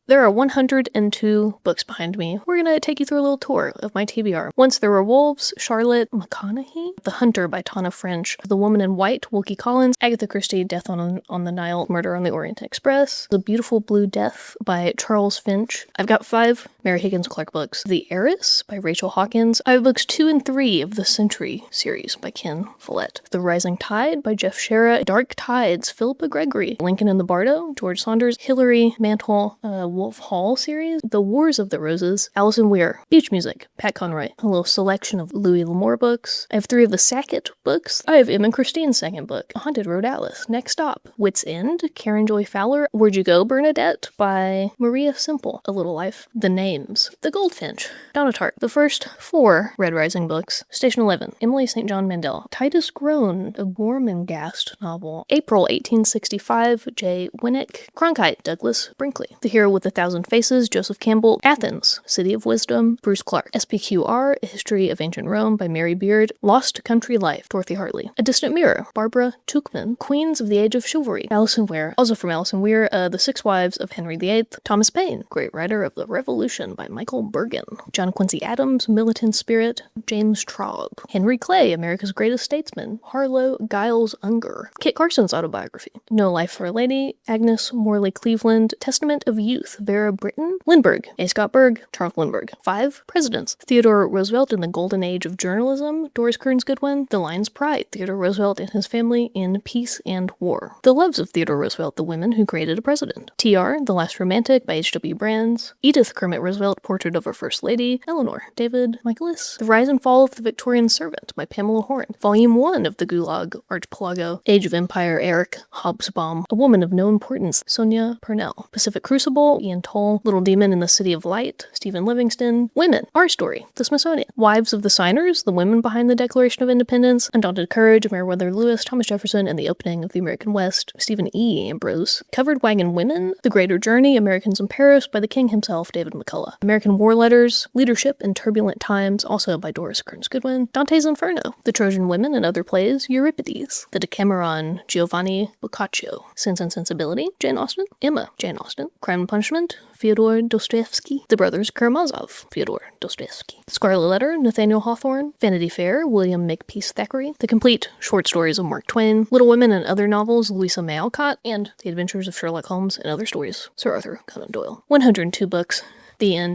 There are 102 books behind me. We're gonna take you through a little tour of my TBR. Once There Were Wolves, Charlotte McConaughey, The Hunter by Tana French, The Woman in White, Wilkie Collins, Agatha Christie, Death on the Nile, Murder on the Orient Express, The Beautiful Blue Death by Charles Finch. I've got 5 Mary Higgins Clark books. The Heiress by Rachel Hawkins. I have books 2 and 3 of the Century series by Ken Follett. The Rising Tide by Jeff Shera. Dark Tides, Philippa Gregory. Lincoln and the Bardo, George Saunders. Hilary Mantel, Wolf Hall series, The Wars of the Roses, Alison Weir, Beach Music, Pat Conroy, a little selection of Louis L'Amour books. I have 3 of the Sackett books. I have Em and Christine's second book, Haunted Road Alice, Next Stop, Wit's End, Karen Joy Fowler, Where'd You Go, Bernadette by Maria Simple, A Little Life, The Names, The Goldfinch, Donna Tartt, the first 4 Red Rising books, Station 11, Emily St. John Mandel, Titus Groan, a Gormenghast novel, April 1865, J. Winnick, Cronkite, Douglas Brinkley, The Hero with a Thousand Faces, Joseph Campbell, Athens, City of Wisdom, Bruce Clark, SPQR, A History of Ancient Rome by Mary Beard, Lost Country Life, Dorothy Hartley, A Distant Mirror, Barbara Tuchman, Queens of the Age of Chivalry, Alison Weir, also from Alison Weir, The Six Wives of Henry VIII, Thomas Paine, Great Writer of the Revolution by Michael Bergen, John Quincy Adams, Militant Spirit, James Traub, Henry Clay, America's Greatest Statesman, Harlow Giles Unger, Kit Carson's autobiography, No Life for a Lady, Agnes Morley Cleveland, Testament of Youth, Vera Britton, Lindbergh, A. Scott Berg, Charles Lindbergh. 5 Presidents, Theodore Roosevelt in the Golden Age of Journalism, Doris Kearns Goodwin, The Lion's Pride, Theodore Roosevelt and his family in Peace and War, The Loves of Theodore Roosevelt, the Women Who Created a President, T.R., The Last Romantic by H.W. Brands, Edith Kermit Roosevelt, Portrait of Her First Lady, Eleanor, David Michaelis, The Rise and Fall of the Victorian Servant by Pamela Horn, Volume 1 of the Gulag Archipelago, Age of Empire, Eric Hobsbawm, A Woman of No Importance, Sonia Purnell, Pacific Crucible, Ian Toll, Little Demon in the City of Light, Stephen Livingston, Women, Our Story, The Smithsonian, Wives of the Signers, The Women Behind the Declaration of Independence, Undaunted Courage, Meriwether Lewis, Thomas Jefferson, and the Opening of the American West, Stephen E. Ambrose, Covered Wagon Women, The Greater Journey, Americans in Paris by the King himself, David McCullough, American War Letters, Leadership in Turbulent Times, also by Doris Kearns Goodwin, Dante's Inferno, The Trojan Women and Other Plays, Euripides, The Decameron, Giovanni Boccaccio, Sense and Sensibility, Jane Austen, Emma, Jane Austen, Crime and Punishment, Fyodor Dostoevsky, The Brothers Karamazov, Fyodor Dostoevsky, Scarlet Letter, Nathaniel Hawthorne, Vanity Fair, William Makepeace Thackeray, The Complete Short Stories of Mark Twain, Little Women and Other Novels, Louisa May Alcott, and The Adventures of Sherlock Holmes and Other Stories, Sir Arthur Conan Doyle. 102 books. The end.